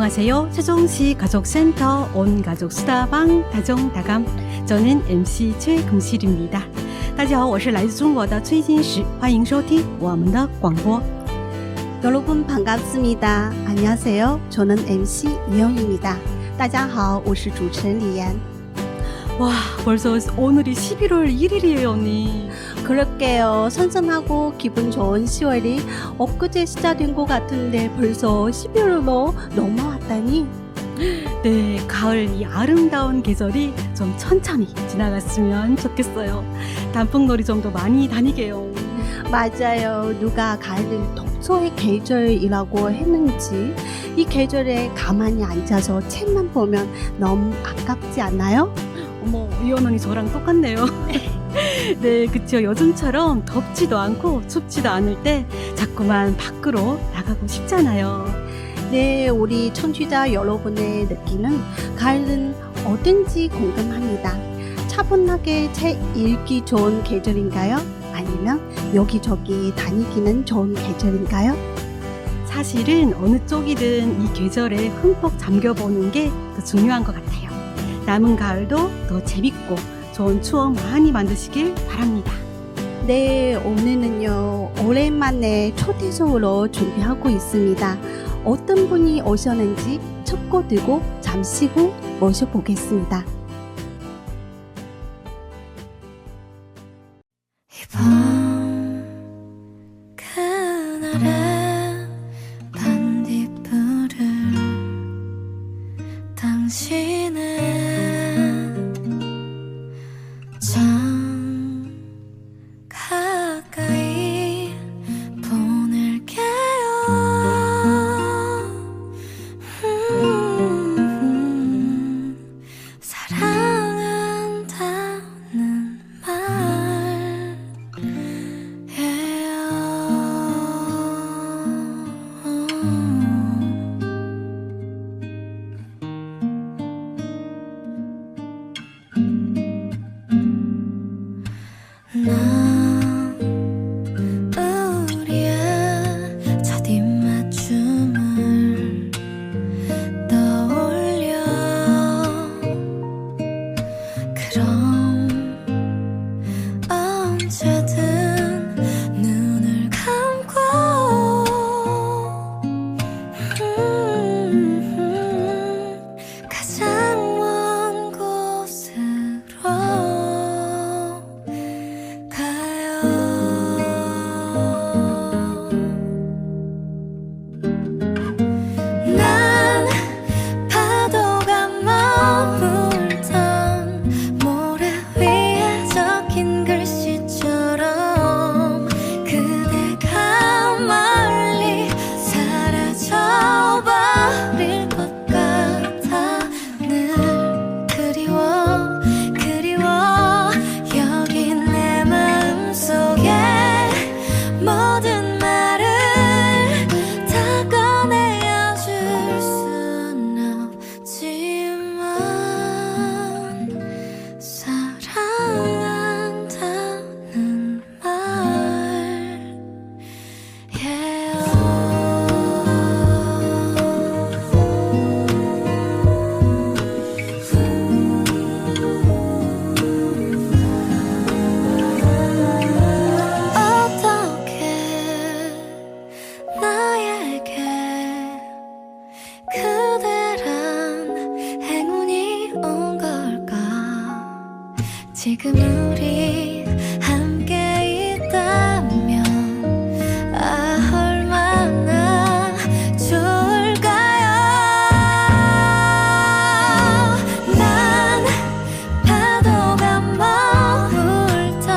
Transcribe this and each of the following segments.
안녕하세요. 세종시 가족센터 온가족수다방 다정다감. 저는 MC 최금실입니다. 大家好，我是来自中国的崔金石，欢迎收听我们的广播。 여러분 반갑습니다. 안녕하세요. 저는 MC 이영입니다. 大家好，我是主持人李岩. 와, 벌써 오늘이 11월 1일이에요, 언니. 그럴게요. 선선하고 기분 좋은 10월이 엊그제 시작된 것 같은데 벌써 12월로 넘어왔다니. 네, 가을 이 아름다운 계절이 좀 천천히 지나갔으면 좋겠어요. 단풍놀이 좀 더 많이 다니게요. 맞아요. 누가 가을을 독서의 계절이라고 했는지 이 계절에 가만히 앉아서 책만 보면 너무 아깝지 않나요? 어머, 이원 언니 저랑 똑같네요. 네, 그쵸. 요즘처럼 덥지도 않고 춥지도 않을 때 자꾸만 밖으로 나가고 싶잖아요. 네, 우리 청취자 여러분의 느끼는 가을은 어떤지 궁금합니다. 차분하게 책 읽기 좋은 계절인가요? 아니면 여기저기 다니기는 좋은 계절인가요? 사실은 어느 쪽이든 이 계절에 흠뻑 잠겨보는 게 더 중요한 것 같아요. 남은 가을도 더 재밌고 좋은 추억 많이 만드시길 바랍니다. 네, 오늘은요 오랜만에 초대석으로 준비하고 있습니다. 어떤 분이 오셨는지 첫 곡 듣고 잠시 후 모셔보겠습니다. 이번 그날의 반딧불을 당신의 참 가까이 보낼게요. 사랑한다는 난 우리의 첫 입맞춤을 떠올려 그럼 언제든 눈을 감고 가장 먼 곳으로 난 파도가 머물던 모래 위에 적힌 글씨처럼 그대가 멀리 사라져버릴 것 같아. 늘 그리워 여기 내 마음속에 모든 말을 다 꺼내야 줄 순 없지만 사랑한다는 어떻게 나에게 그대란 행운이 온 걸까? 지금 우리 함께 있다면 얼마나 좋을까요? 난 파도가 머물던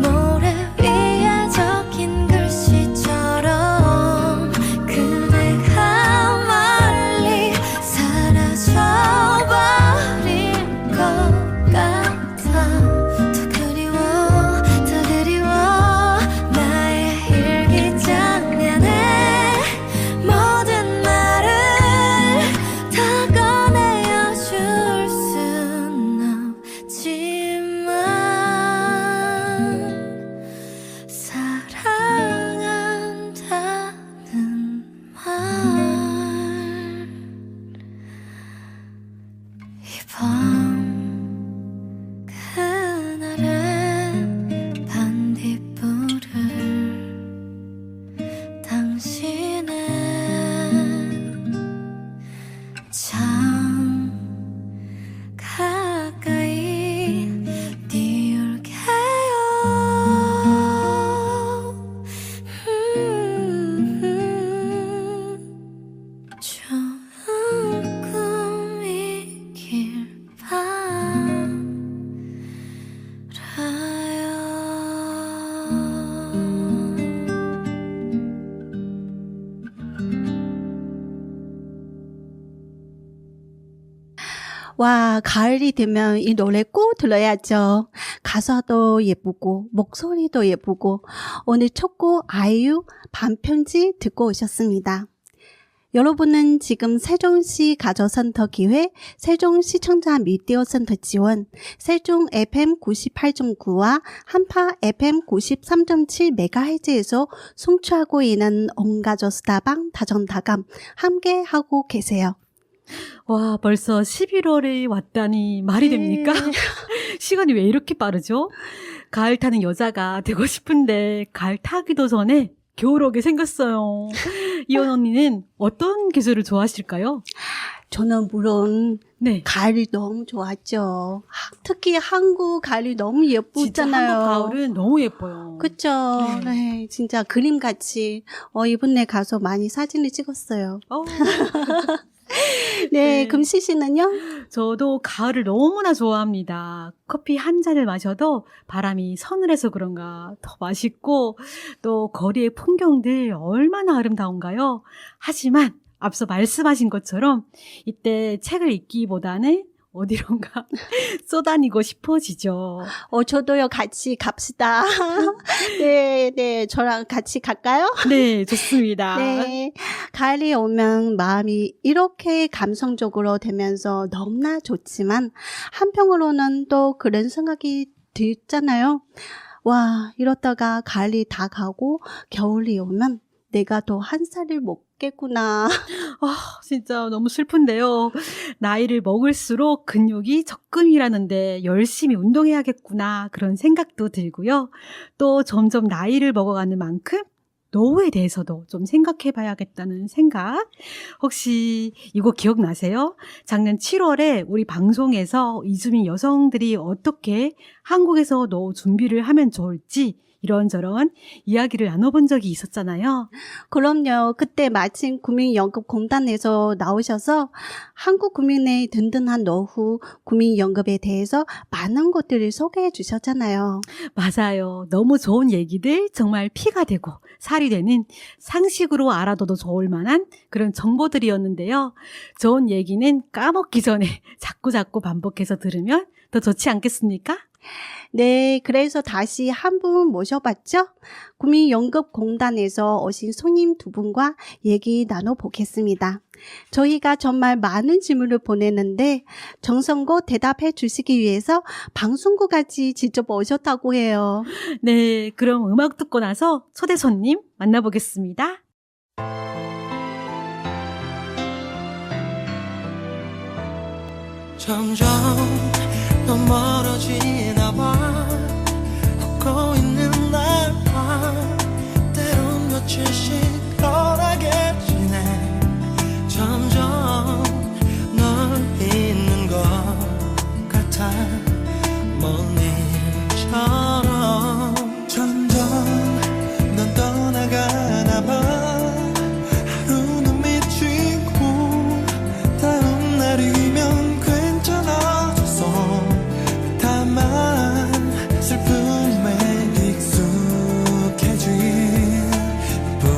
모래 위에 적힌 글씨처럼 그대가 멀리 사라져버릴 것 같아. 또 참 가까이 띄울게요. 좋은 꿈이길 와, 가을이 되면 이 노래 꼭 들어야죠. 가사도 예쁘고 목소리도 예쁘고 오늘 첫 곡 아이유 반편지 듣고 오셨습니다. 여러분은 지금 세종시 가족센터 기회, 세종시청자 미디어센터 지원, 세종 FM 98.9와 한파 FM 93.7MHz에서 송출하고 있는 온가족 스타방 다정다감 함께하고 계세요. 와, 벌써 11월이 왔다니 말이 됩니까? 시간이 왜 이렇게 빠르죠? 가을 타는 여자가 되고 싶은데 가을 타기도 전에 겨울 오게 생겼어요. 이원 언니는 어떤 계절을 좋아하실까요? 저는 물론 네. 가을이 너무 좋았죠. 특히 한국 가을이 너무 예쁘잖아요. 진짜 한국 가을은 너무 예뻐요. 그쵸. 네, 진짜 그림같이 이번에 가서 많이 사진을 찍었어요. 네, 네. 금시 씨는요? 저도 가을을 너무나 좋아합니다. 커피 한 잔을 마셔도 바람이 서늘해서 그런가 더 맛있고 또 거리의 풍경들 얼마나 아름다운가요? 하지만 앞서 말씀하신 것처럼 이때 책을 읽기보다는 어디론가 쏘다니고 싶어지죠. 저도요, 같이 갑시다. 네, 네, 저랑 같이 갈까요? 네, 좋습니다. 네, 가을이 오면 마음이 이렇게 감성적으로 되면서 너무나 좋지만 한편으로는 또 그런 생각이 들잖아요. 와, 이러다가 가을이 다 가고 겨울이 오면 내가 또 한 살을 먹겠구나. 진짜 너무 슬픈데요. 나이를 먹을수록 근육이 적금이라는데 열심히 운동해야겠구나 그런 생각도 들고요. 또 점점 나이를 먹어가는 만큼 노후에 대해서도 좀 생각해 봐야겠다는 생각. 혹시 이거 기억나세요? 작년 7월에 우리 방송에서 이주민 여성들이 어떻게 한국에서 노후 준비를 하면 좋을지 이런저런 이야기를 나눠본 적이 있었잖아요. 그럼요. 그때 마침 국민연금공단에서 나오셔서 한국 국민의 든든한 노후 국민연금에 대해서 많은 것들을 소개해 주셨잖아요. 맞아요. 너무 좋은 얘기들, 정말 피가 되고 살이 되는 상식으로 알아둬도 좋을 만한 그런 정보들이었는데요. 좋은 얘기는 까먹기 전에 자꾸 반복해서 들으면 더 좋지 않겠습니까? 네, 그래서 다시 한 분 모셔봤죠? 국민연금공단에서 오신 손님 두 분과 얘기 나눠보겠습니다. 저희가 정말 많은 질문을 보냈는데 정성껏 대답해 주시기 위해서 방송국까지 직접 오셨다고 해요. 네, 그럼 음악 듣고 나서 초대 손님 만나보겠습니다. 점점 더 멀어지나 봐. 웃고 있는 날 봐. 때론 며칠씩 덜하게 지내. 점점 널 잊는 것 같아. 먼 일처럼 점점 넌 떠나가나 봐. 하루는 미치고 다음 날이면 괜찮아졌어. 다만 슬픔에 익숙해진 뿐.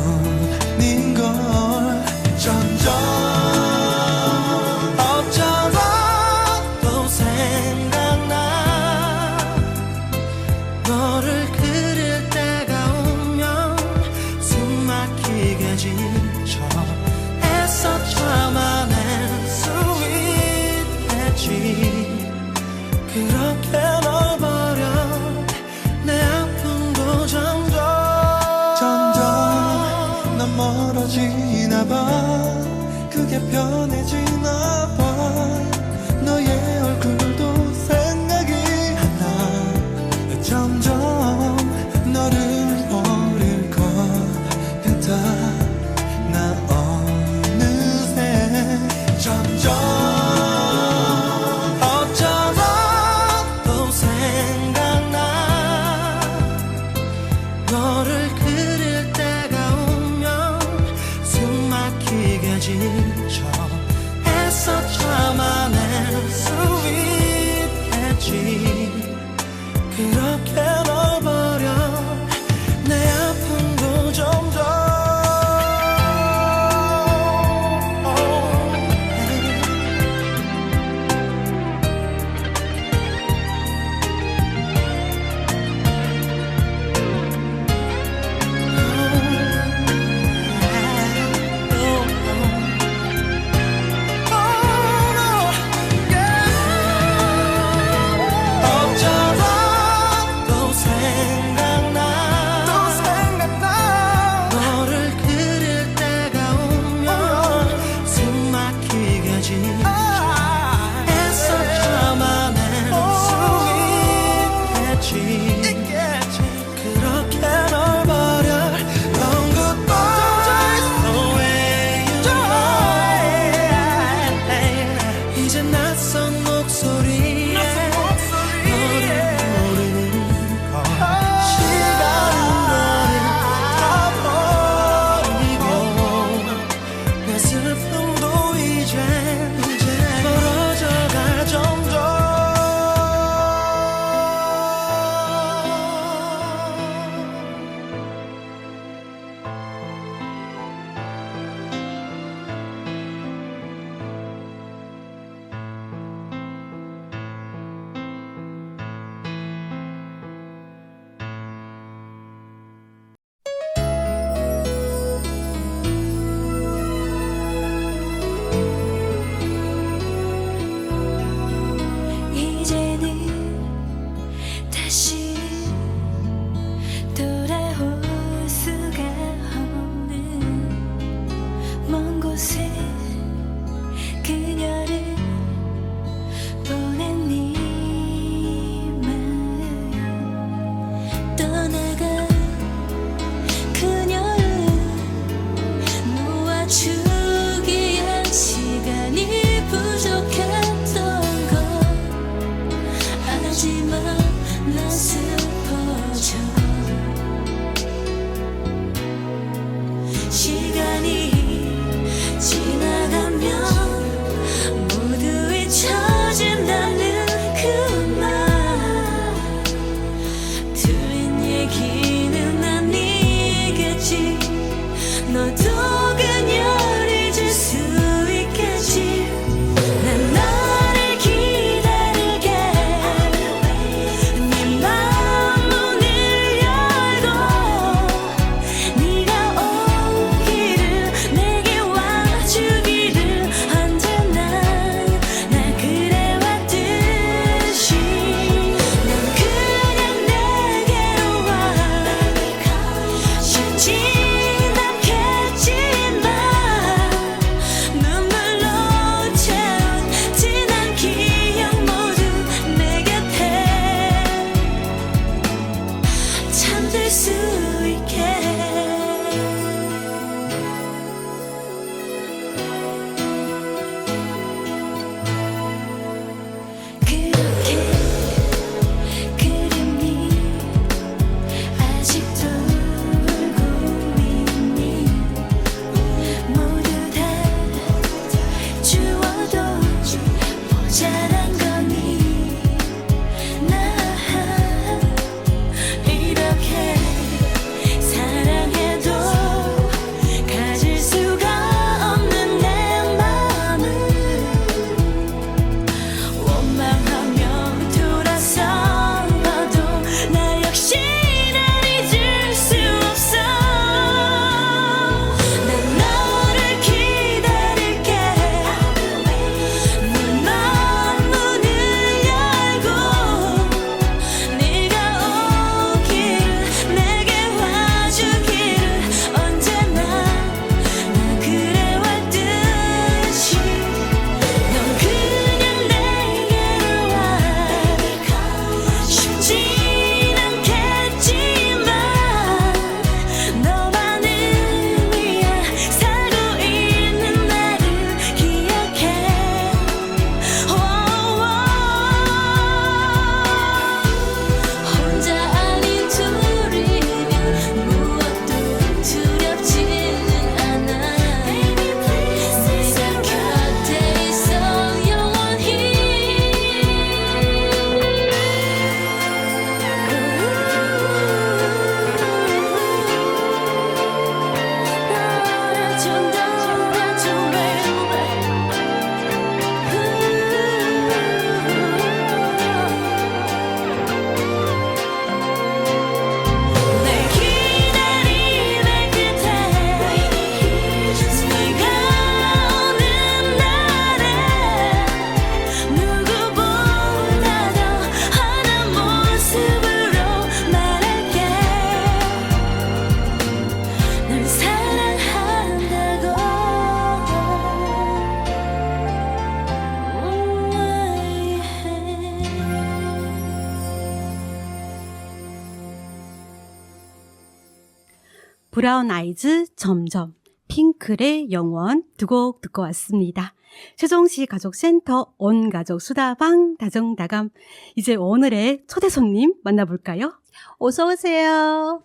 브라운 아이즈 점점, 핑클의 영원 두 곡 듣고 왔습니다. 세종시 가족센터 온 가족 수다방 다정다감. 이제 오늘의 초대 손님 만나볼까요? 어서 오세요.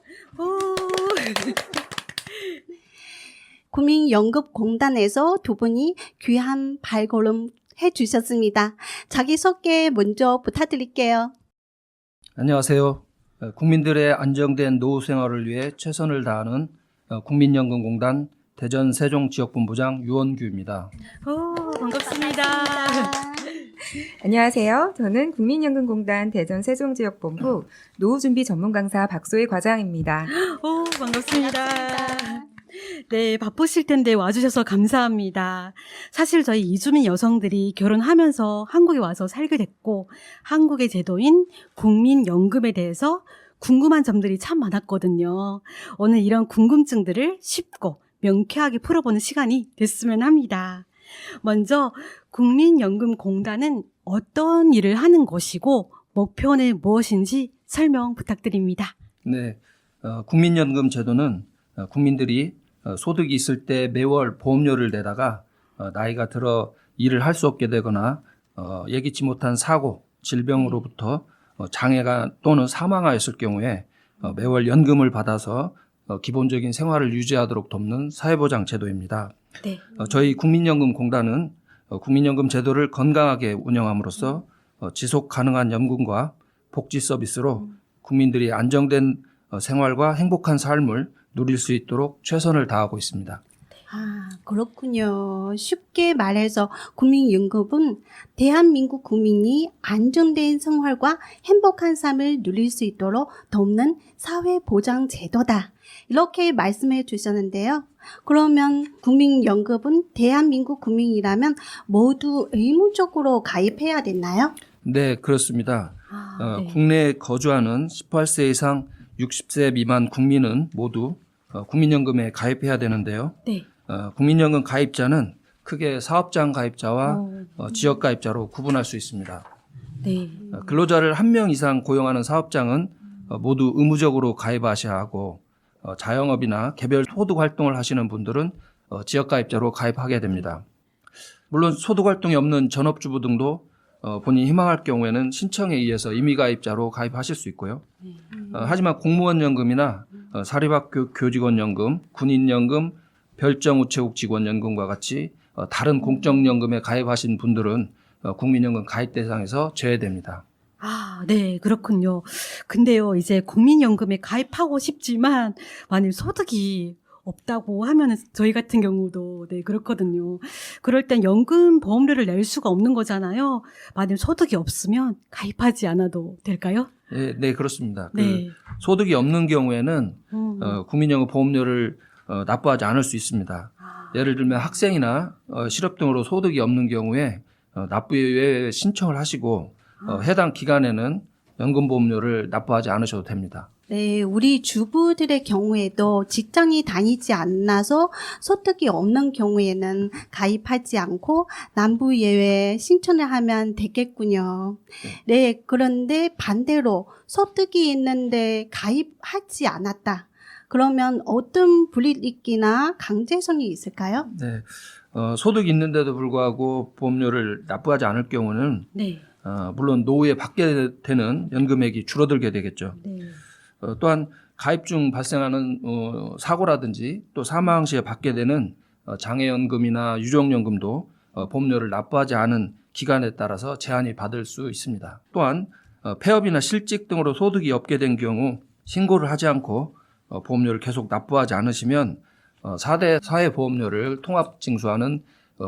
국민연금공단에서 두 분이 귀한 발걸음 해주셨습니다. 자기소개 먼저 부탁드릴게요. 안녕하세요. 국민들의 안정된 노후 생활을 위해 최선을 다하는 국민연금공단 대전 세종지역본부장 유원규입니다. 반갑습니다. 안녕하세요. 저는 국민연금공단 대전 세종지역본부 노후준비 전문강사 박소희 과장입니다. 반갑습니다. 네, 바쁘실 텐데 와주셔서 감사합니다. 사실 저희 이주민 여성들이 결혼하면서 한국에 와서 살게 됐고 한국의 제도인 국민연금에 대해서 궁금한 점들이 참 많았거든요. 오늘 이런 궁금증들을 쉽고 명쾌하게 풀어보는 시간이 됐으면 합니다. 먼저 국민연금공단은 어떤 일을 하는 곳이고 목표는 무엇인지 설명 부탁드립니다. 네, 국민연금 제도는 국민들이 소득이 있을 때 매월 보험료를 내다가 나이가 들어 일을 할 수 없게 되거나 예기치 못한 사고, 질병으로부터 장애가 또는 사망하였을 경우에 매월 연금을 받아서 기본적인 생활을 유지하도록 돕는 사회보장 제도입니다. 네. 저희 국민연금공단은 국민연금 제도를 건강하게 운영함으로써 지속 가능한 연금과 복지 서비스로 국민들이 안정된 생활과 행복한 삶을 누릴 수 있도록 최선을 다하고 있습니다. 아, 그렇군요. 쉽게 말해서 국민연금은 대한민국 국민이 안정된 생활과 행복한 삶을 누릴 수 있도록 돕는 사회보장 제도다. 이렇게 말씀해 주셨는데요. 그러면 국민연금은 대한민국 국민이라면 모두 의무적으로 가입해야 되나요? 네, 그렇습니다. 네. 국내에 거주하는 18세 이상 60세 미만 국민은 모두 국민연금에 가입해야 되는데요. 네. 국민연금 가입자는 크게 사업장 가입자와 지역 가입자로 구분할 수 있습니다. 네. 근로자를 1명 이상 고용하는 사업장은 모두 의무적으로 가입하셔야 하고 자영업이나 개별 소득 활동을 하시는 분들은 지역 가입자로 가입하게 됩니다. 물론 소득 활동이 없는 전업주부 등도 본인이 희망할 경우에는 신청에 의해서 임의가입자로 가입하실 수 있고요. 하지만 공무원연금이나 사립학교 교직원연금, 군인연금, 별정우체국직원연금과 같이 다른 공적연금에 가입하신 분들은 국민연금 가입 대상에서 제외됩니다. 아, 네, 그렇군요. 근데요, 이제 국민연금에 가입하고 싶지만 만일 소득이 없다고 하면은 저희 같은 경우도 네, 그렇거든요. 그럴 땐 연금 보험료를 낼 수가 없는 거잖아요. 만일 소득이 없으면 가입하지 않아도 될까요? 네, 그렇습니다. 네. 소득이 없는 경우에는 국민연금 보험료를 납부하지 않을 수 있습니다. 예를 들면 학생이나 실업 등으로 소득이 없는 경우에 납부에 신청을 하시고 해당 기간에는 연금보험료를 납부하지 않으셔도 됩니다. 네, 우리 주부들의 경우에도 직장이 다니지 않아서 소득이 없는 경우에는 가입하지 않고 남부 예외 신청을 하면 되겠군요. 네, 그런데 반대로 소득이 있는데 가입하지 않았다. 그러면 어떤 불이익이나 강제성이 있을까요? 네, 소득이 있는데도 불구하고 보험료를 납부하지 않을 경우는 네. 물론 노후에 받게 되는 연금액이 줄어들게 되겠죠. 네. 또한 가입 중 발생하는 사고라든지 또 사망 시에 받게 되는 장애연금이나 유족연금도 보험료를 납부하지 않은 기간에 따라서 제한이 받을 수 있습니다. 또한 폐업이나 실직 등으로 소득이 없게 된 경우 신고를 하지 않고 보험료를 계속 납부하지 않으시면 4대 사회보험료를 통합징수하는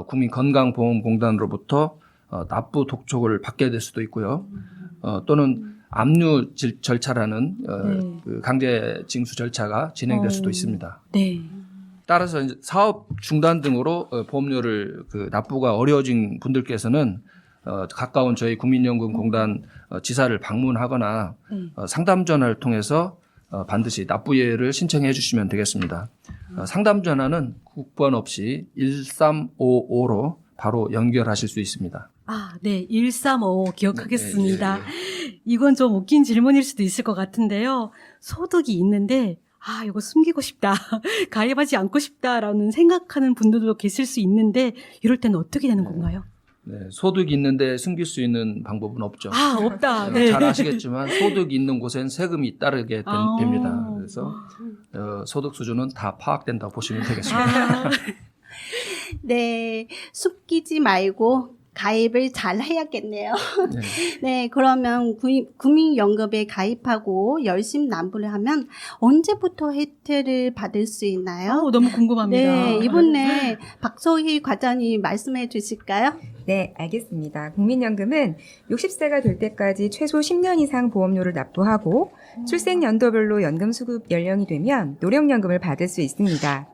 국민건강보험공단으로부터 납부 독촉을 받게 될 수도 있고요. 또는 압류 절차라는 그 강제 징수 절차가 진행될 수도 있습니다. 네. 따라서 이제 사업 중단 등으로 보험료를 납부가 어려워진 분들께서는 가까운 저희 국민연금공단 지사를 방문하거나 상담 전화를 통해서 반드시 납부예를 신청해 주시면 되겠습니다. 상담 전화는 국번 없이 1355로 바로 연결하실 수 있습니다. 아, 네. 1355 기억하겠습니다. 네. 이건 좀 웃긴 질문일 수도 있을 것 같은데요. 소득이 있는데 아, 이거 숨기고 싶다. 가입하지 않고 싶다라는 생각하는 분들도 계실 수 있는데 이럴 때는 어떻게 되는 건가요? 네, 소득이 있는데 숨길 수 있는 방법은 없죠. 아, 없다. 네. 잘 아시겠지만 소득이 있는 곳엔 세금이 따르게 됩니다. 그래서 소득 수준은 다 파악된다고 보시면 되겠습니다. 아, 네, 숨기지 말고 가입을 잘 해야겠네요. 네. 네, 그러면 국민연금에 가입하고 열심히 납부를 하면 언제부터 혜택을 받을 수 있나요? 너무 궁금합니다. 네, 이번에 박소희 과장님 말씀해 주실까요? 네, 알겠습니다. 국민연금은 60세가 될 때까지 최소 10년 이상 보험료를 납부하고 출생연도별로 연금 수급 연령이 되면 노령연금을 받을 수 있습니다.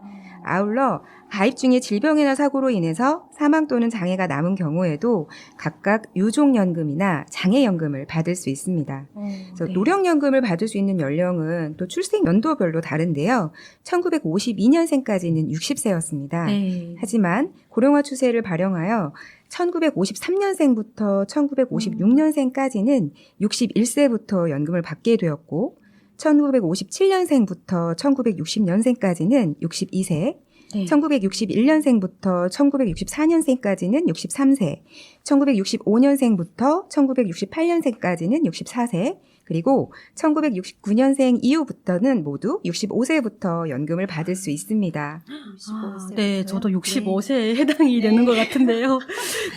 아울러 가입 중에 질병이나 사고로 인해서 사망 또는 장애가 남은 경우에도 각각 유족연금이나 장애연금을 받을 수 있습니다. 그래서 네. 노령연금을 받을 수 있는 연령은 또 출생연도별로 다른데요. 1952년생까지는 60세였습니다. 네. 하지만 고령화 추세를 발영하여 1953년생부터 1956년생까지는 61세부터 연금을 받게 되었고 1957년생부터 1960년생까지는 62세, 네. 1961년생부터 1964년생까지는 63세, 1965년생부터 1968년생까지는 64세, 그리고 1969년생 이후부터는 모두 65세부터 연금을 받을 수 있습니다. 네, 저도 65세에 해당이 되는 것 같은데요.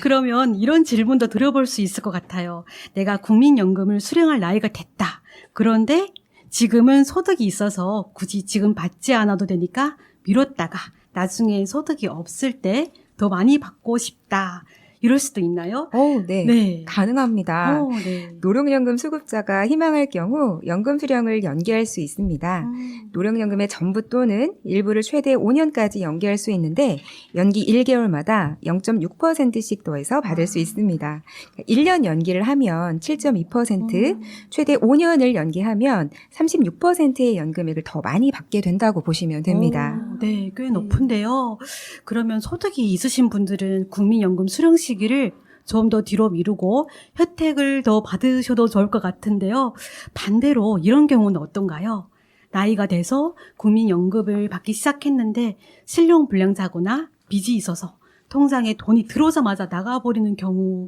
그러면 이런 질문도 들어볼 수 있을 것 같아요. 내가 국민연금을 수령할 나이가 됐다. 그런데 지금은 소득이 있어서 굳이 지금 받지 않아도 되니까 미뤘다가 나중에 소득이 없을 때 더 많이 받고 싶다. 이럴 수도 있나요? 네. 네. 가능합니다. 네. 노령연금 수급자가 희망할 경우 연금 수령을 연기할 수 있습니다. 노령연금의 전부 또는 일부를 최대 5년까지 연기할 수 있는데 연기 1개월마다 0.6%씩 더해서 받을 수 있습니다. 1년 연기를 하면 7.2%, 최대 5년을 연기하면 36%의 연금액을 더 많이 받게 된다고 보시면 됩니다. 네, 꽤 높은데요. 그러면 소득이 있으신 분들은 국민연금 수령 시기를 좀 더 뒤로 미루고 혜택을 더 받으셔도 좋을 것 같은데요. 반대로 이런 경우는 어떤가요? 나이가 돼서 국민연금을 받기 시작했는데 실용불량자거나 빚이 있어서 통장에 돈이 들어오자마자 나가버리는 경우,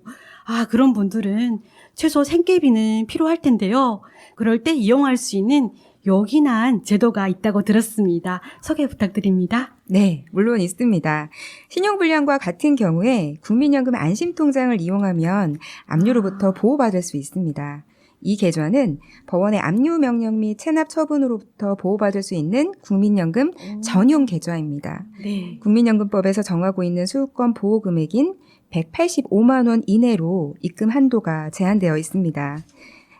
그런 분들은 최소 생계비는 필요할 텐데요. 그럴 때 이용할 수 있는 요긴한 제도가 있다고 들었습니다. 소개 부탁드립니다. 네, 물론 있습니다. 신용불량과 같은 경우에 국민연금 안심통장을 이용하면 압류로부터 보호받을 수 있습니다. 이 계좌는 법원의 압류 명령 및 체납 처분으로부터 보호받을 수 있는 국민연금 전용 계좌입니다. 네. 국민연금법에서 정하고 있는 수익권 보호 금액인 185만 원 이내로 입금 한도가 제한되어 있습니다.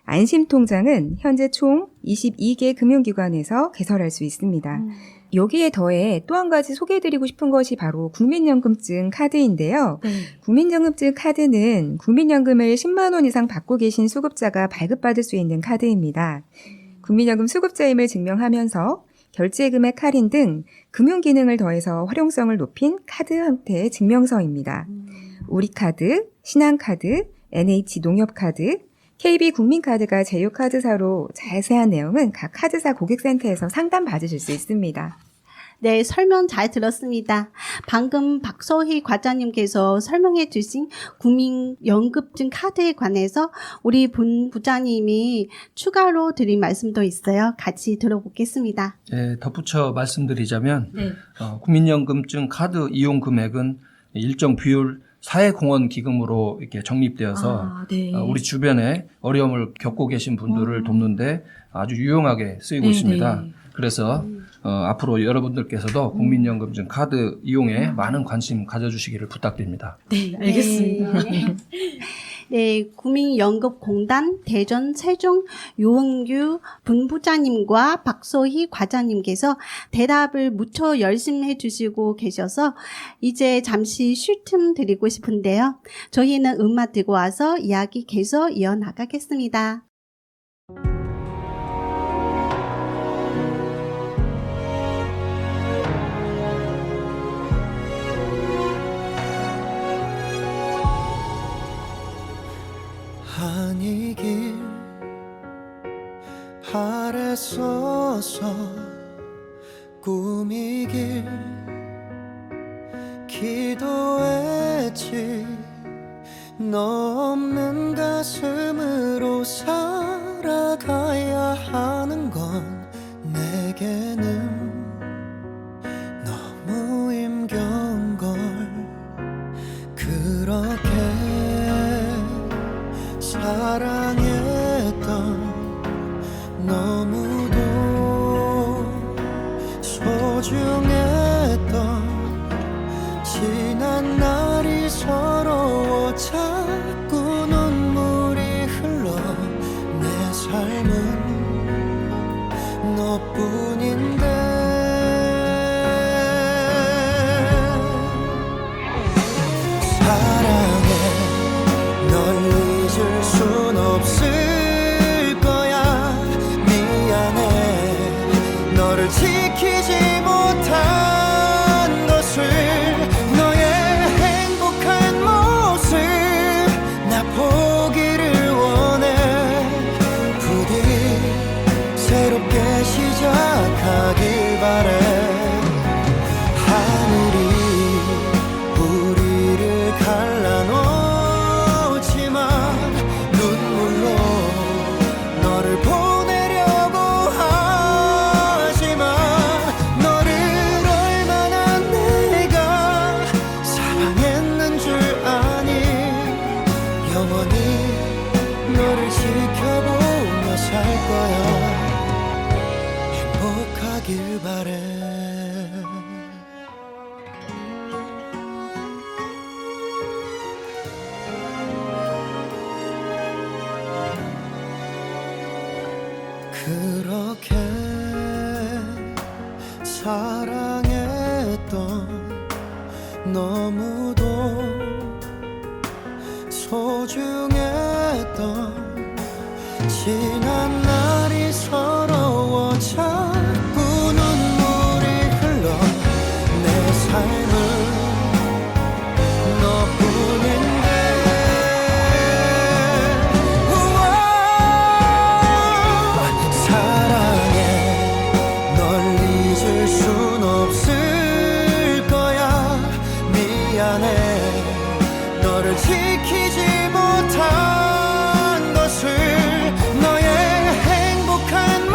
안심통장은 현재 총 22개 금융기관에서 개설할 수 있습니다. 여기에 더해 또 한 가지 소개해드리고 싶은 것이 바로 국민연금증 카드인데요. 네. 국민연금증 카드는 국민연금을 10만 원 이상 받고 계신 수급자가 발급받을 수 있는 카드입니다. 국민연금 수급자임을 증명하면서 결제금액 할인 등 금융기능을 더해서 활용성을 높인 카드 형태의 증명서입니다. 우리카드, 신한카드, NH농협카드, KB국민카드가 제휴 카드사로 자세한 내용은 각 카드사 고객센터에서 상담 받으실 수 있습니다. 네, 설명 잘 들었습니다. 방금 박소희 과장님께서 설명해 주신 국민연금증 카드에 관해서 우리 본 부장님이 추가로 드린 말씀도 있어요. 같이 들어보겠습니다. 네, 덧붙여 말씀드리자면 네. 국민연금증 카드 이용 금액은 일정 비율 사회공헌 기금으로 이렇게 적립되어서 네. 우리 주변에 어려움을 겪고 계신 분들을 돕는데 아주 유용하게 쓰이고 네, 있습니다. 네. 그래서 앞으로 여러분들께서도 국민연금증 카드 이용에 많은 관심 가져주시기를 부탁드립니다. 네, 알겠습니다. 네, 국민연금공단 대전 세종 유흥규 분부장님과 박소희 과장님께서 대답을 무척 열심히 해주시고 계셔서 이제 잠시 쉴 틈 드리고 싶은데요. 저희는 음악 들고 와서 이야기 계속 이어나가겠습니다. 아니길 바랬었어 꿈이길 기도했지. 너 없는 가슴으로 살아가야 하는 건 내게는 너무 힘겨운 걸. 그렇게 사랑했던 너무도 소중했던 지난 날이 서러워 자꾸 눈물이 흘러. 내 삶은 너뿐인데 사랑해. 널 잊을 순 없을 거야. 미안해. 너를 지키지 못한 것을. 너의 행복한 모습 나 보기를 원해. 부디 새롭게 시작하길 바래. 하늘이 우리를 갈라놓지만 눈물로 너를 보내려고 하지만 너를 얼마나 내가 사랑했는 줄 아니. 영원히 너를 지켜보며 살 거야. 행복하길 바래. 그렇게 사랑했던 너무도 소중했던 지난 날이 서러워 자꾸 눈물이 흘러. 내 삶은 너뿐인데 사랑해. 널 잊을 순 없을 거야. 미안해. 너를 지키지 못한 것을. 너의 행복한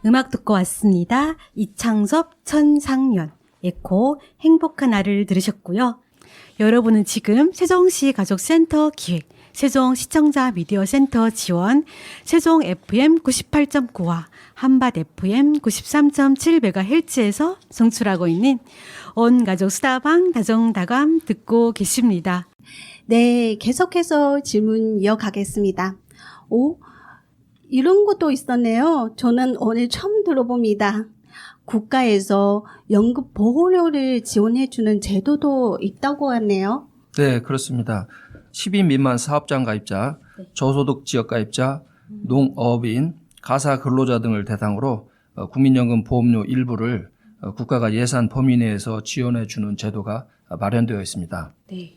음악 듣고 왔습니다. 이창섭 천상연 에코 행복한 날을 들으셨고요. 여러분은 지금 세종시 가족센터 기획, 세종 시청자 미디어 센터 지원, 세종 FM 98.9와 한밭 FM 93.7MHz에서 송출하고 있는 온 가족 수다방 다정다감 듣고 계십니다. 네, 계속해서 질문 이어가겠습니다. 이런 것도 있었네요. 저는 오늘 처음 들어봅니다. 국가에서 연금 보호료를 지원해주는 제도도 있다고 하네요. 네, 그렇습니다. 10인 미만 사업장 가입자, 저소득 지역 가입자, 농업인, 가사 근로자 등을 대상으로 국민연금 보험료 일부를 국가가 예산 범위 내에서 지원해 주는 제도가 마련되어 있습니다. 네.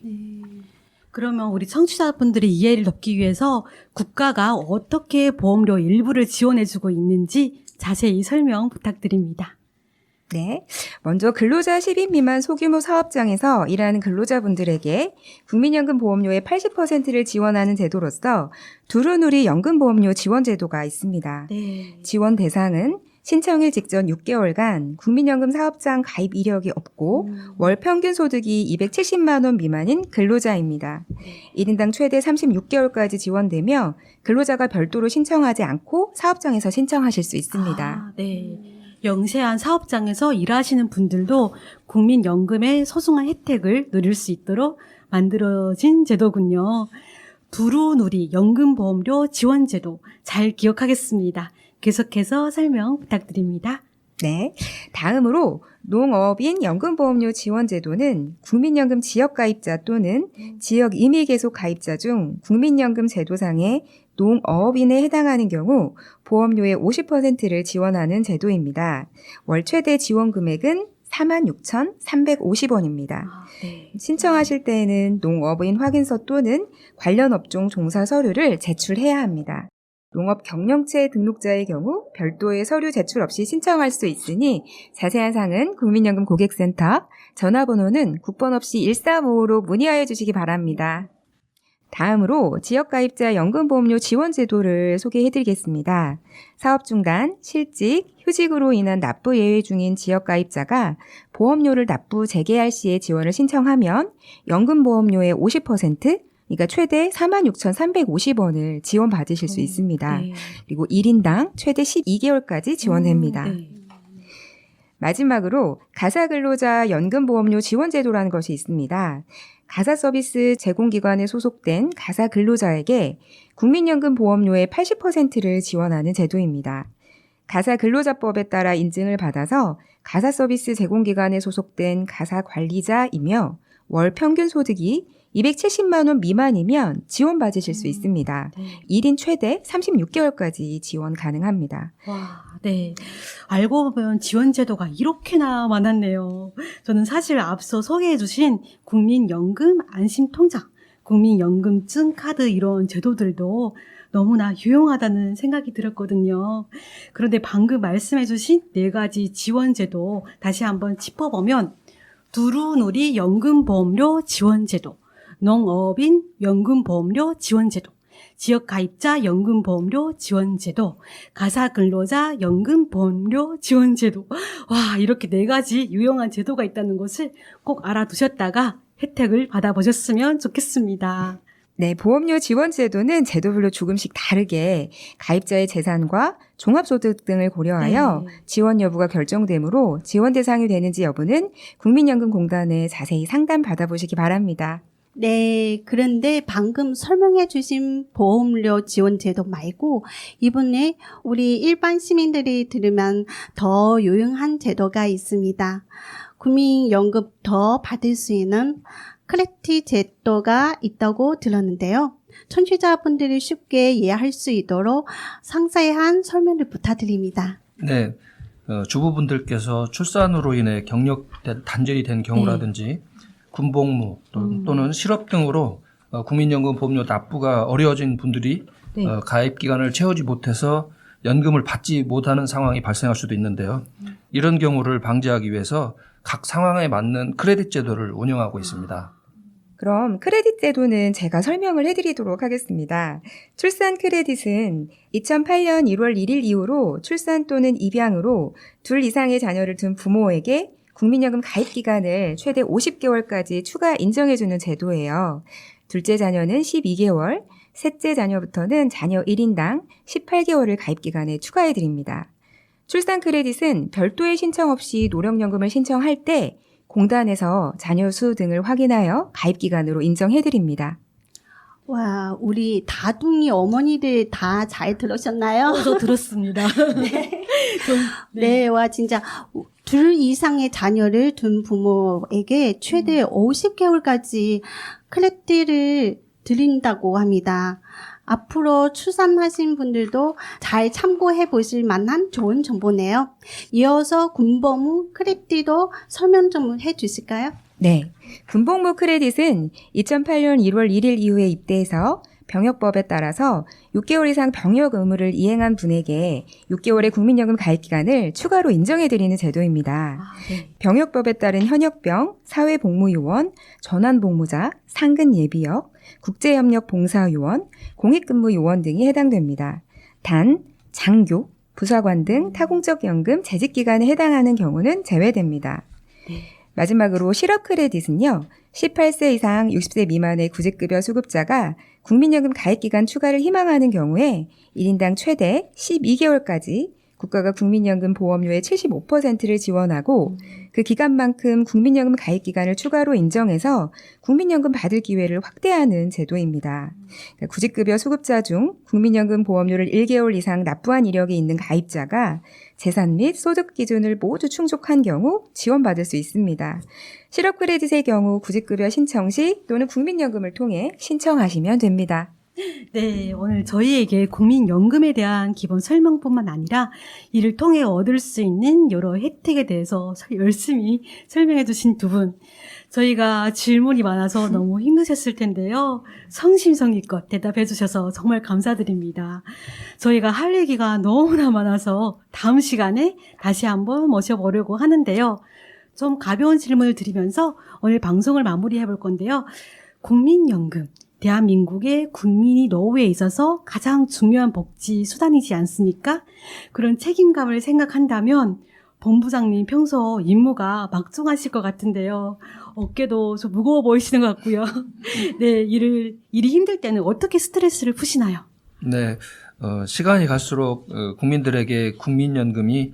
그러면 우리 청취자분들이 이해를 돕기 위해서 국가가 어떻게 보험료 일부를 지원해주고 있는지 자세히 설명 부탁드립니다. 네. 먼저 근로자 10인 미만 소규모 사업장에서 일하는 근로자분들에게 국민연금 보험료의 80%를 지원하는 제도로서 두루누리 연금보험료 지원제도가 있습니다. 네. 지원 대상은 신청일 직전 6개월간 국민연금 사업장 가입 이력이 없고 월 평균 소득이 270만 원 미만인 근로자입니다. 1인당 최대 36개월까지 지원되며 근로자가 별도로 신청하지 않고 사업장에서 신청하실 수 있습니다. 네. 영세한 사업장에서 일하시는 분들도 국민연금의 소중한 혜택을 누릴 수 있도록 만들어진 제도군요. 두루누리 연금보험료 지원제도 잘 기억하겠습니다. 계속해서 설명 부탁드립니다. 네. 다음으로 농업인 연금보험료 지원제도는 국민연금 지역가입자 또는 지역 임의계속 가입자 중 국민연금 제도상의 농업인에 해당하는 경우 보험료의 50%를 지원하는 제도입니다. 월 최대 지원 금액은 46,350원입니다. 네. 신청하실 때에는 농업인 확인서 또는 관련 업종 종사 서류를 제출해야 합니다. 농업 경영체 등록자의 경우 별도의 서류 제출 없이 신청할 수 있으니 자세한 사항은 국민연금 고객센터, 전화번호는 국번 없이 145로 문의하여 주시기 바랍니다. 다음으로 지역가입자 연금보험료 지원제도를 소개해드리겠습니다. 사업중단, 실직, 휴직으로 인한 납부 예외 중인 지역가입자가 보험료를 납부 재개할 시에 지원을 신청하면 연금보험료의 50%, 그러니까 최대 46,350원을 지원받으실 수 있습니다. 네. 그리고 1인당 최대 12개월까지 지원됩니다. 네. 마지막으로 가사근로자 연금보험료 지원제도라는 것이 있습니다. 가사서비스 제공기관에 소속된 가사근로자에게 국민연금 보험료의 80%를 지원하는 제도입니다. 가사근로자법에 따라 인증을 받아서 가사서비스 제공기관에 소속된 가사관리자이며 월 평균 소득이 270만 원 미만이면 지원받으실 수 있습니다. 네. 1인 최대 36개월까지 지원 가능합니다. 와, 네. 알고 보면 지원제도가 이렇게나 많았네요. 저는 사실 앞서 소개해주신 국민연금 안심통장, 국민연금증 카드 이런 제도들도 너무나 유용하다는 생각이 들었거든요. 그런데 방금 말씀해주신 4가지 지원제도 다시 한번 짚어보면 두루누리 연금보험료 지원제도, 농업인 연금보험료 지원제도, 지역가입자 연금보험료 지원제도, 가사근로자 연금보험료 지원제도. 와, 이렇게 4가지 유용한 제도가 있다는 것을 꼭 알아두셨다가 혜택을 받아보셨으면 좋겠습니다. 네, 보험료 지원제도는 제도별로 조금씩 다르게 가입자의 재산과 종합소득 등을 고려하여 지원 여부가 결정되므로 지원 대상이 되는지 여부는 국민연금공단에 자세히 상담 받아보시기 바랍니다. 네, 그런데 방금 설명해 주신 보험료 지원 제도 말고 이번에 우리 일반 시민들이 들으면 더 유용한 제도가 있습니다. 국민연금 더 받을 수 있는 크레티 제도가 있다고 들었는데요. 청취자분들이 쉽게 이해할 수 있도록 상세한 설명을 부탁드립니다. 네, 주부분들께서 출산으로 인해 경력 단절이 된 경우라든지 군복무 또는 실업 등으로 국민연금 보험료 납부가 어려워진 분들이 가입 기간을 채우지 못해서 연금을 받지 못하는 상황이 발생할 수도 있는데요. 이런 경우를 방지하기 위해서 각 상황에 맞는 크레딧 제도를 운영하고 있습니다. 그럼 크레딧 제도는 제가 설명을 해드리도록 하겠습니다. 출산 크레딧은 2008년 1월 1일 이후로 출산 또는 입양으로 둘 이상의 자녀를 둔 부모에게 국민연금 가입 기간을 최대 50개월까지 추가 인정해주는 제도예요. 둘째 자녀는 12개월, 셋째 자녀부터는 자녀 1인당 18개월을 가입 기간에 추가해드립니다. 출산 크레딧은 별도의 신청 없이 노령연금을 신청할 때 공단에서 자녀 수 등을 확인하여 가입 기간으로 인정해드립니다. 와, 우리 다둥이 어머니들 다 잘 들으셨나요? 저 들었습니다. 네, 와, 진짜 둘 이상의 자녀를 둔 부모에게 최대 50개월까지 크레딧을 드린다고 합니다. 앞으로 출산하신 분들도 잘 참고해 보실 만한 좋은 정보네요. 이어서 군복무 크레딧도 설명 좀 해주실까요? 네. 군복무 크레딧은 2008년 1월 1일 이후에 입대해서 병역법에 따라서 6개월 이상 병역 의무를 이행한 분에게 6개월의 국민연금 가입 기간을 추가로 인정해드리는 제도입니다. 병역법에 따른 현역병, 사회복무요원, 전환복무자, 상근예비역, 국제협력 봉사요원, 공익근무요원 등이 해당됩니다. 단, 장교, 부사관 등 타공적 연금 재직기간에 해당하는 경우는 제외됩니다. 마지막으로 실업 크레딧은요. 18세 이상 60세 미만의 구직급여 수급자가 국민연금 가입기간 추가를 희망하는 경우에 1인당 최대 12개월까지 국가가 국민연금 보험료의 75%를 지원하고 그 기간만큼 국민연금 가입기간을 추가로 인정해서 국민연금 받을 기회를 확대하는 제도입니다. 구직급여 수급자 중 국민연금 보험료를 1개월 이상 납부한 이력이 있는 가입자가 재산 및 소득 기준을 모두 충족한 경우 지원받을 수 있습니다. 실업 크레딧의 경우 구직급여 신청 시 또는 국민연금을 통해 신청하시면 됩니다. 네, 오늘 저희에게 국민연금에 대한 기본 설명뿐만 아니라 이를 통해 얻을 수 있는 여러 혜택에 대해서 열심히 설명해 주신 두 분. 저희가 질문이 많아서 너무 힘드셨을 텐데요. 성심성의껏 대답해 주셔서 정말 감사드립니다. 저희가 할 얘기가 너무나 많아서 다음 시간에 다시 한번 모셔보려고 하는데요. 좀 가벼운 질문을 드리면서 오늘 방송을 마무리해 볼 건데요. 국민연금. 대한민국의 국민이 노후에 있어서 가장 중요한 복지 수단이지 않습니까? 그런 책임감을 생각한다면 본부장님 평소 임무가 막중하실 것 같은데요. 어깨도 좀 무거워 보이시는 것 같고요. 네, 일이 힘들 때는 어떻게 스트레스를 푸시나요? 네, 시간이 갈수록 국민들에게 국민연금이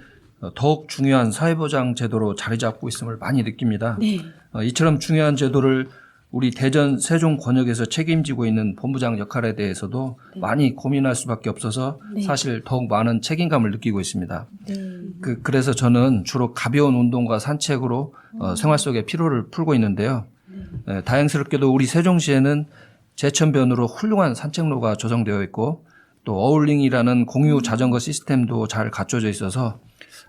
더욱 중요한 사회보장 제도로 자리 잡고 있음을 많이 느낍니다. 네. 이처럼 중요한 제도를 우리 대전 세종 권역에서 책임지고 있는 본부장 역할에 대해서도 많이 고민할 수밖에 없어서 사실 더욱 많은 책임감을 느끼고 있습니다. 그래서 저는 주로 가벼운 운동과 산책으로 생활 속의 피로를 풀고 있는데요. 다행스럽게도 우리 세종시에는 제천변으로 훌륭한 산책로가 조성되어 있고 또 어울링이라는 공유 자전거 시스템도 잘 갖춰져 있어서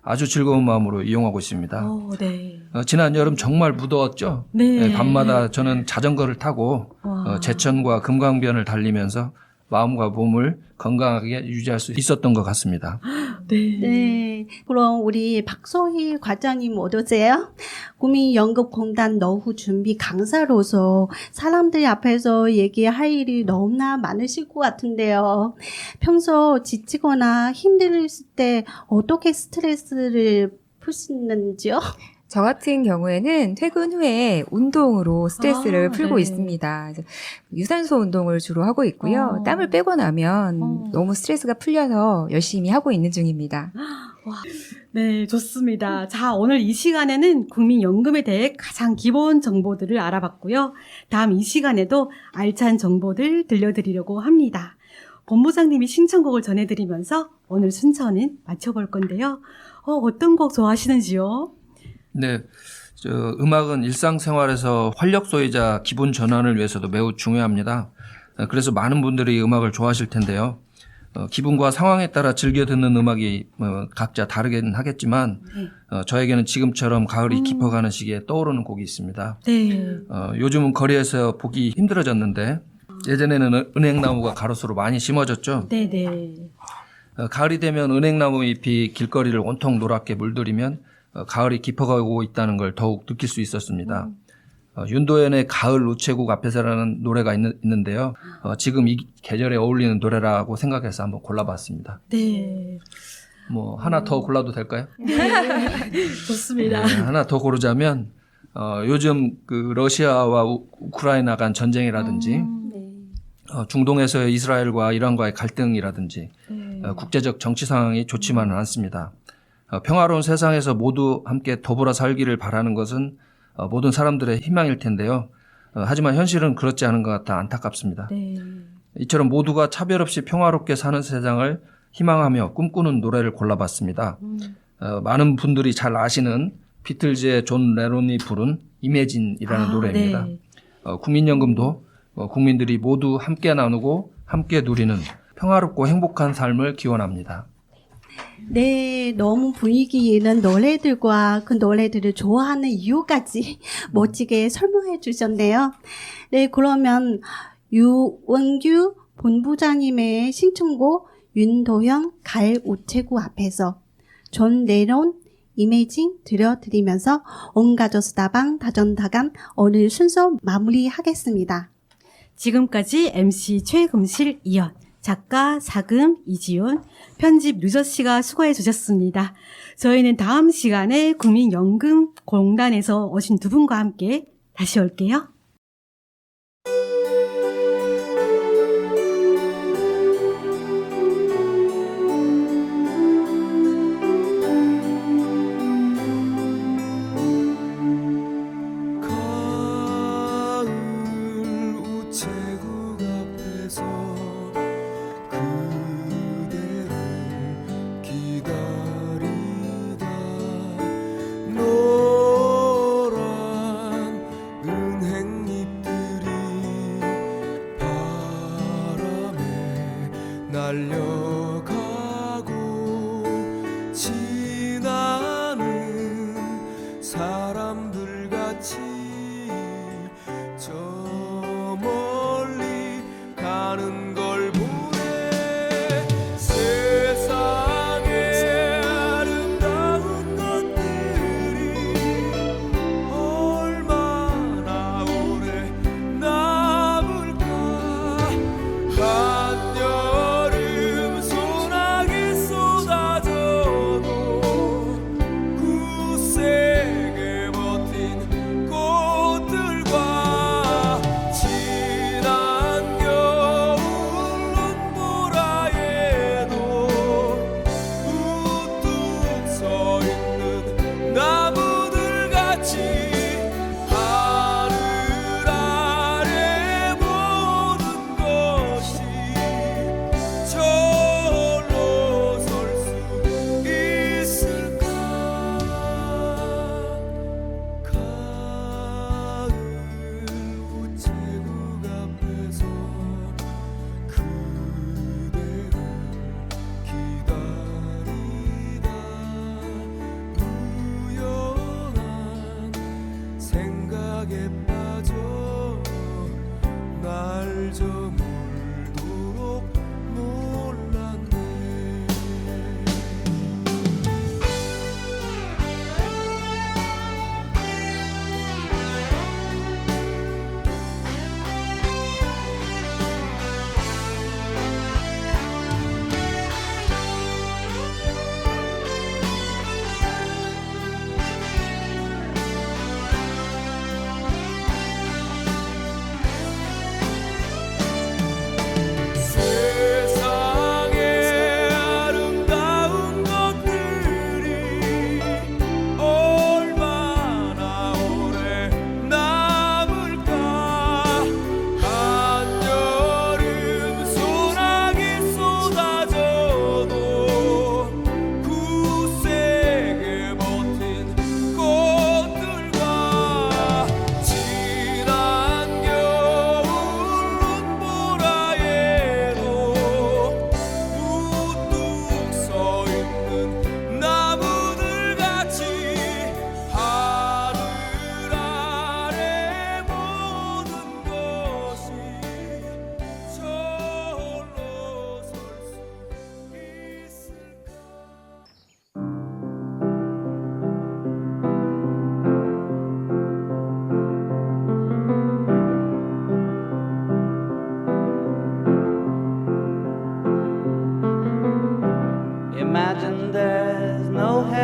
아주 즐거운 마음으로 이용하고 있습니다. 네. 지난 여름 정말 무더웠죠? 네. 밤마다 저는 자전거를 타고 제천과 금강변을 달리면서 마음과 몸을 건강하게 유지할 수 있었던 것 같습니다. 네. 그럼 우리 박소희 과장님 어떠세요? 국민연금공단 노후 준비 강사로서 사람들 앞에서 얘기할 일이 너무나 많으실 것 같은데요. 평소 지치거나 힘들었을 때 어떻게 스트레스를 푸시는지요? 저 같은 경우에는 퇴근 후에 운동으로 스트레스를 풀고 네. 있습니다. 그래서 유산소 운동을 주로 하고 있고요. 땀을 빼고 나면 너무 스트레스가 풀려서 열심히 하고 있는 중입니다. 네, 좋습니다. 자, 오늘 이 시간에는 국민연금에 대해 가장 기본 정보들을 알아봤고요. 다음 이 시간에도 알찬 정보들 들려드리려고 합니다. 본부장님이 신청곡을 전해드리면서 오늘 순서는 마쳐볼 건데요. 어떤 곡 좋아하시는지요? 네, 음악은 일상생활에서 활력소이자 기분 전환을 위해서도 매우 중요합니다. 그래서 많은 분들이 음악을 좋아하실 텐데요. 기분과 상황에 따라 즐겨 듣는 음악이 각자 다르긴 하겠지만 저에게는 지금처럼 가을이 깊어가는 시기에 떠오르는 곡이 있습니다. 네. 요즘은 거리에서 보기 힘들어졌는데 예전에는 은행나무가 가로수로 많이 심어졌죠. 네네. 가을이 되면 은행나무 잎이 길거리를 온통 노랗게 물들이면 가을이 깊어가고 있다는 걸 더욱 느낄 수 있었습니다. 윤도현의 가을 우체국 앞에서라는 노래가 있는데요. 지금 이 계절에 어울리는 노래라고 생각해서 한번 골라봤습니다. 네. 뭐 하나 더 골라도 될까요? 좋습니다. 네, 하나 더 고르자면 요즘 그 러시아와 우크라이나 간 전쟁이라든지 중동에서의 이스라엘과 이란과의 갈등이라든지 국제적 정치 상황이 좋지만은 않습니다. 평화로운 세상에서 모두 함께 더불어 살기를 바라는 것은 모든 사람들의 희망일 텐데요. 하지만 현실은 그렇지 않은 것 같아 안타깝습니다. 네. 이처럼 모두가 차별 없이 평화롭게 사는 세상을 희망하며 꿈꾸는 노래를 골라봤습니다. 많은 분들이 잘 아시는 비틀즈의 존 레논이 부른 이매진이라는 노래입니다. 네. 국민연금도 국민들이 모두 함께 나누고 함께 누리는 평화롭고 행복한 삶을 기원합니다. 네, 너무 분위기 있는 노래들과 그 노래들을 좋아하는 이유까지 멋지게 설명해 주셨네요. 네, 그러면 유원규 본부장님의 신청곡 윤도현 가을 우체국 앞에서 존 레논 이매진 들려드리면서 온가족 수다방 다정다감 오늘 순서 마무리하겠습니다. 지금까지 MC 최금실 이연, 작가 사금 이지훈, 편집 류저 씨가 수고해 주셨습니다. 저희는 다음 시간에 국민연금공단에서 오신 두 분과 함께 다시 올게요. 가을 우체국 앞에서 그대를 기다리다 노란 은행잎들이 바람에 날려가고 지나는 사람들 같이 저 멀리 가는 걸 보네. 세상에 아름다운 것들이 얼마나 오래 남을까. 한여름 소나기 쏟아져도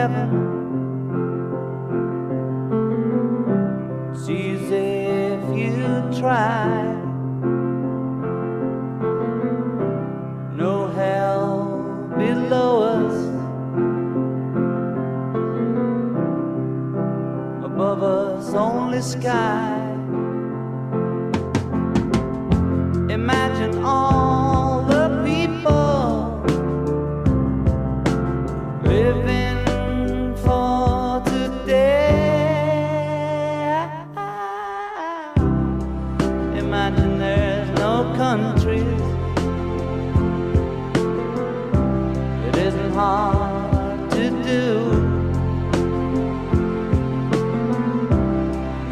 heaven. It's easy if you try. No hell below us, above us only sky. Imagine all the people living for today. Imagine there's no countries. It isn't hard to do.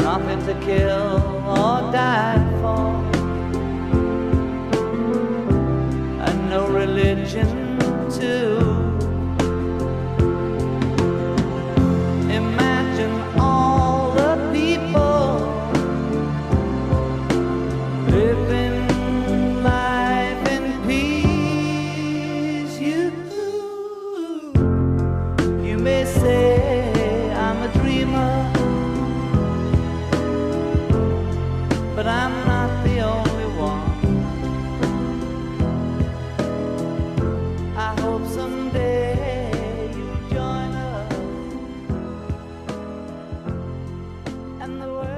Nothing to kill or die for, and no religion too. Imagine all the people living life in peace. You may say I'm a dreamer, but I'm not the only one. I hope someday you'll join us, and the world